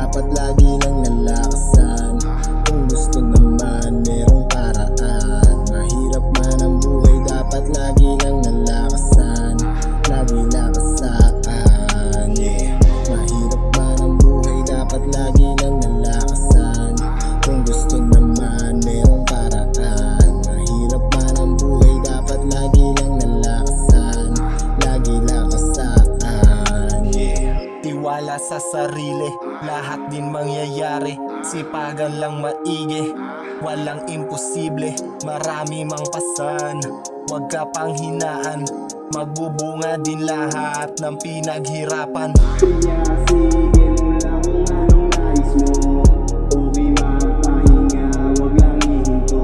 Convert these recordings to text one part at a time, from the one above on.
dapat lagi lang nalakasan. Kung gusto naman merong paraan. Mahirap man ang buhay, dapat lagi lang nalakasan. Lagi lakasan, yeah. Mahirap man ang buhay, dapat lagi lang nalakasan. Kung gusto naman merong paraan. Mahirap man ang buhay, dapat lagi lang nalakasan. Lagi lakasan, yeah. Tiwala sa sarili, lahat din mangyayari. Sipagan lang maigi, walang imposible. Marami mang pasan, huwag ka pang hinaan. Magbubunga din lahat ng pinaghirapan. Kaya sige mo lang kung anong nais mo. Okay magpahinga, wag lang ihinto.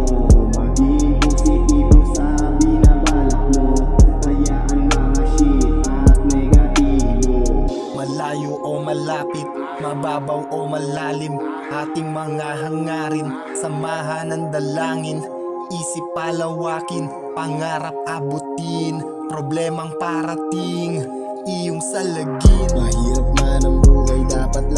Maging positibo sa binabalak mo. Hayaan mga shit at negatibo. Malayo o malapit, mababaw o malalim, ating mga hangarin, samahan ng dalangin. Isip palawakin, pangarap abutin, problemang parating, iyong salagin. Mahirap man ang buhay, dapat